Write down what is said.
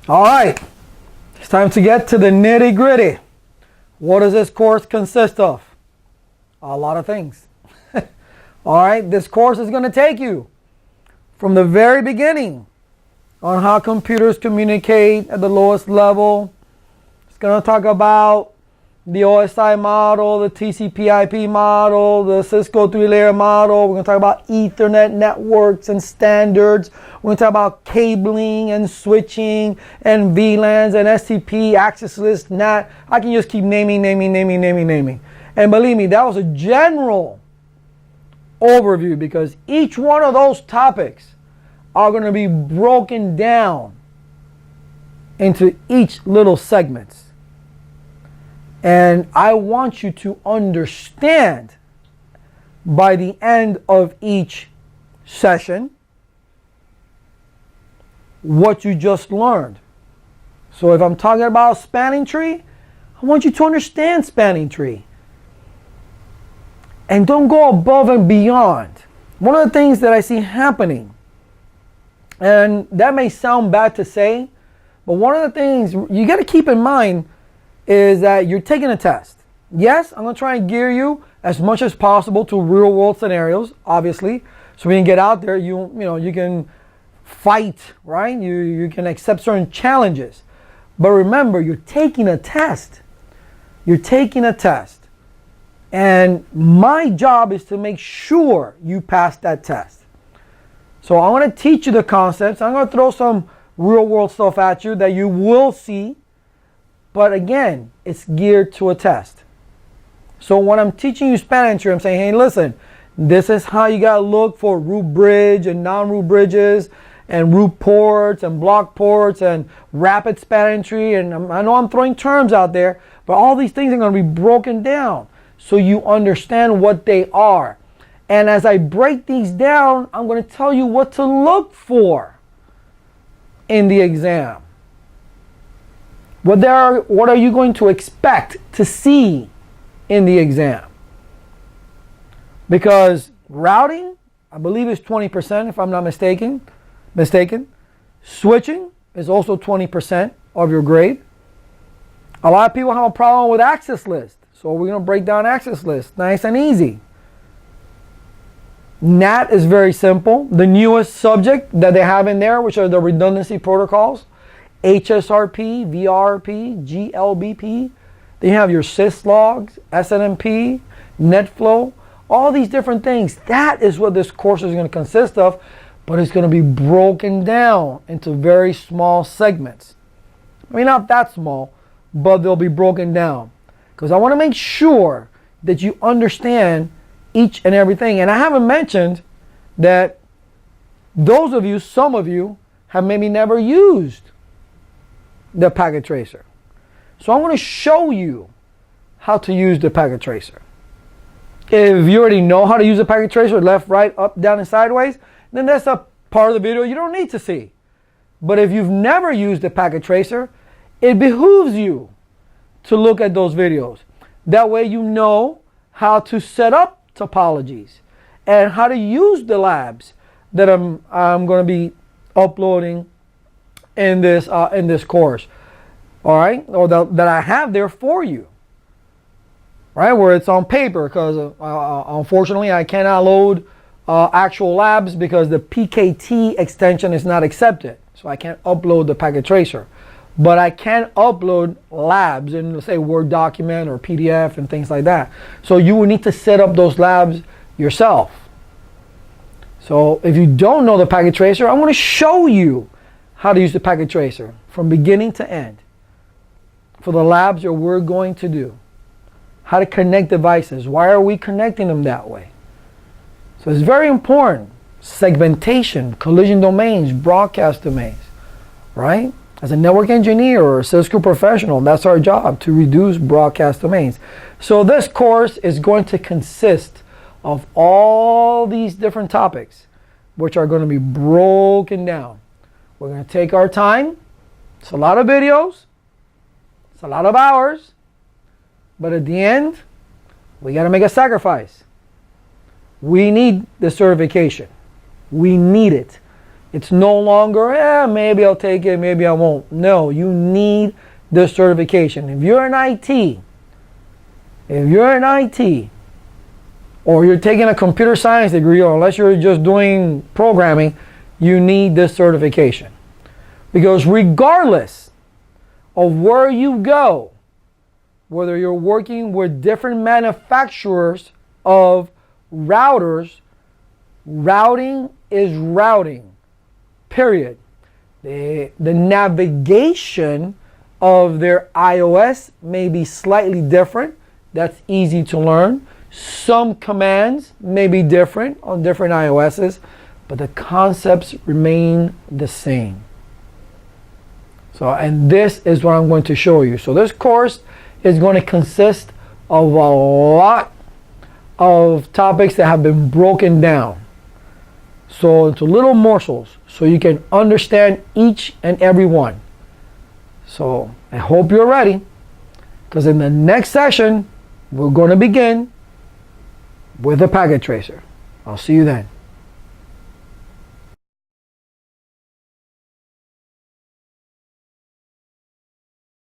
All right, it's time to get to the nitty gritty. What does this course consist of? A lot of things. All right, this course is going to take you from the very beginning on how computers communicate at the lowest level. It's going to talk about the OSI model, the TCP/IP model, the Cisco 3-layer model. We're going to talk about Ethernet networks and standards. We're going to talk about cabling and switching and VLANs and STP, access list, NAT. I can just keep naming. And believe me, that was a general overview because each one of those topics are going to be broken down into each little segments. And I want you to understand by the end of each session what you just learned. So if I'm talking about spanning tree, I want you to understand spanning tree. And don't go above and beyond. One of the things that I see happening, and that may sound bad to say, but one of the things you got to keep in mind is that you're taking a test. Yes, I'm going to try and gear you as much as possible to real world scenarios, obviously. So when you get out there, you can fight, right? You can accept certain challenges. But remember, you're taking a test. You're taking a test. And my job is to make sure you pass that test. So I'm going to teach you the concepts. I'm going to throw some real world stuff at you that you will see. But again, it's geared to a test. So when I'm teaching you spanning tree, I'm saying, hey, listen, this is how you got to look for root bridge and non-root bridges and root ports and block ports and rapid spanning tree. And I know I'm throwing terms out there, but all these things are going to be broken down so you understand what they are. And as I break these down, I'm going to tell you what to look for in the exam. What are you going to expect to see in the exam? Because routing, I believe, is 20%, if I'm not mistaken. Switching is also 20% of your grade. A lot of people have a problem with access list. So we're going to break down access list. Nice and easy. NAT is very simple. The newest subject that they have in there, which are the redundancy protocols. HSRP, VRP, GLBP. Then you have your syslogs, SNMP, NetFlow, all these different things. That is what this course is going to consist of, but it's going to be broken down into very small segments. I mean, not that small, but they'll be broken down. Because I want to make sure that you understand each and everything. And I haven't mentioned that some of you, have maybe never used the packet tracer. So I'm going to show you how to use the packet tracer. If you already know how to use the packet tracer, left, right, up, down, and sideways, then that's a part of the video you don't need to see. But if you've never used the packet tracer, it behooves you to look at those videos. That way you know how to set up topologies and how to use the labs that I'm going to be uploading in this course, all right, or that I have there for you, right, where it's on paper, because unfortunately I cannot load actual labs because the PKT extension is not accepted, so I can't upload the packet tracer, but I can upload labs in, say, Word document or PDF and things like that. So you will need to set up those labs yourself. So if you don't know the packet tracer, I'm going to show you how to use the packet tracer from beginning to end for the labs that we're going to do. How to connect devices. Why are we connecting them that way? So it's very important. Segmentation, collision domains, broadcast domains, right? As a network engineer or a Cisco professional, that's our job, to reduce broadcast domains. So this course is going to consist of all these different topics, which are going to be broken down. We're going to take our time. It's a lot of videos. It's a lot of hours. But at the end, we got to make a sacrifice. We need the certification. We need it. It's no longer, maybe I'll take it, maybe I won't. No, you need this certification. If you're in IT, or you're taking a computer science degree, or unless you're just doing programming, you need this certification. Because regardless of where you go, whether you're working with different manufacturers of routers, routing is routing, period. The navigation of their iOS may be slightly different. That's easy to learn. Some commands may be different on different iOSs, but the concepts remain the same. So, and this is what I'm going to show you. So this course is going to consist of a lot of topics that have been broken down. So into little morsels, so you can understand each and every one. So I hope you're ready, because in the next session, we're going to begin with a packet tracer. I'll see you then.